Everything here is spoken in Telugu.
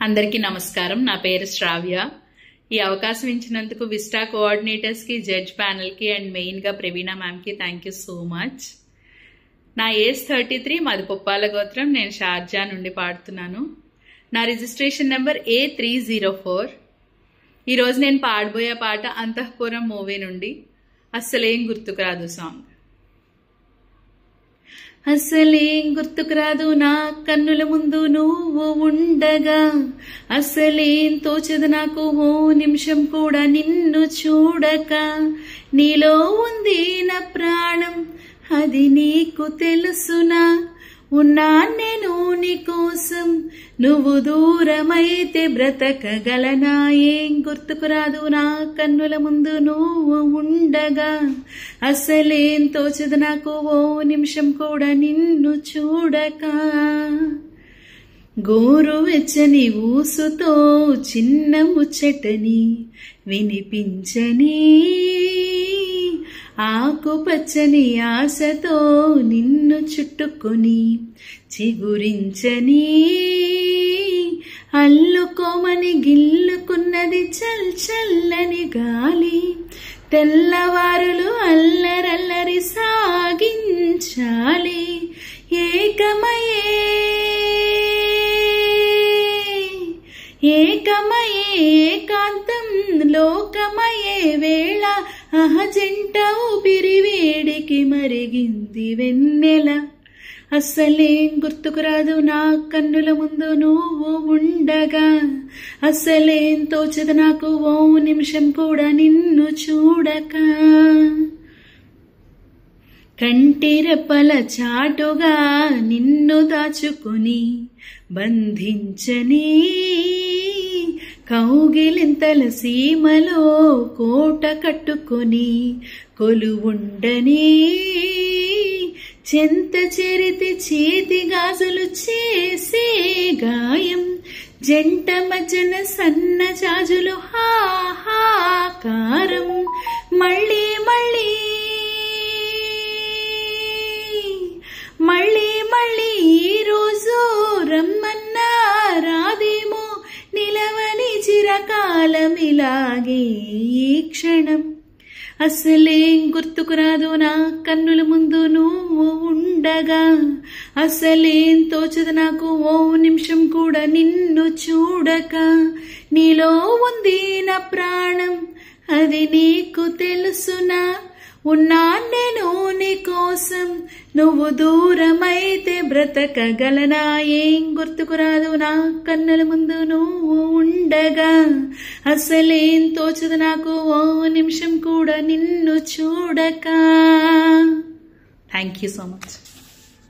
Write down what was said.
అందరికీ నమస్కారం. నా పేరు శ్రావ్య. ఈ అవకాశం ఇచ్చినందుకు విస్టా కోఆర్డినేటర్స్ కి, జడ్జ్ ప్యానల్ కి అండ్ మెయిన్ గా ప్రవీణ మ్యామ్ కి థ్యాంక్ యూ సో మచ్. నా ఏజ్ 33, మాది పుప్పాల గోత్రం. నేను షార్జా నుండి పాడుతున్నాను. నా రిజిస్ట్రేషన్ నెంబర్ A304. ఈరోజు నేను పాడబోయే పాట అంతఃపురం మూవీ నుండి అస్సలేం గుర్తుకు రాదు సాంగ్. అసలేం గుర్తుకు రాదు నా కన్నుల ముందు నువ్వు ఉండగా, అసలేం తోచదు నాకు ఓ నిమిషం కూడా నిన్ను చూడక. నీలో ఉంది నా ప్రాణం, అది నీకు తెలుసునా? ఉన్నా నేను నీ కోసం, నువ్వు దూరమైతే బ్రతకగలనా? ఏం గుర్తుకు రాదు నా కన్నుల ముందు నువ్వు ఉండగా, అసలేం తోచదు నాకు ఓ నిమిషం కూడా నిన్ను చూడక. గోరువెచ్చని ఊసుతో చిన్న ముచ్చటని వినిపించని, ఆకుపచ్చని ఆశతో నిన్ను చుట్టుకొని చిగురించని, అల్లుకోమని గిల్లుకున్నది చల్ చల్లని గాలి. తెల్లవారులు అల్లరల్లరి సాగించాలి. ఏకమయే ఏకాంతం లోకమయే వేళ, అహజంట ఊపిరి వేడికి మరిగింది వెన్నెల. అస్సలేం గుర్తుకు రాదు నా కన్నుల ముందు నువ్వు ఉండగా, అస్సలేం తోచదు నాకు ఓ నిమిషం కూడా నిన్ను చూడక. కంటిరెప్పల చాటుగా నిన్ను దాచుకుని బంధించని, కౌగిలింతల సీమలో కోట కట్టుకొని కొలువుండని, చెంత చెరితి చేతి గాజులు చేసే గాయం, జంట మధ్యన సన్న జాజులు హాహాకారం. మళ్ళీ మళ్ళీ మళ్ళీ మళ్ళీ ఈరోజు రమ్మన్నా రాదేమో, నిలవని చిరకాలం ఇలాగే ఈ క్షణం. అసలేం గుర్తుకు రాదు నా కన్నుల ముందు నువ్వు ఉండగా, అసలేం తోచదు నాకు ఓ నిమిషం కూడా నిన్ను చూడక. నీలో ఉంది నా ప్రాణం, అది నీకు తెలుసునా? ఉన్నా నేను నీ కోసం, నువ్వు దూరమైతే బ్రతకగలనా? ఏం గుర్తుకు రాదు నా కన్నుల ముందు నువ్వు ఉండగా, అసలేం తోచదు నాకు ఓ నిమిషం కూడా నిన్ను చూడక. Thank you so much.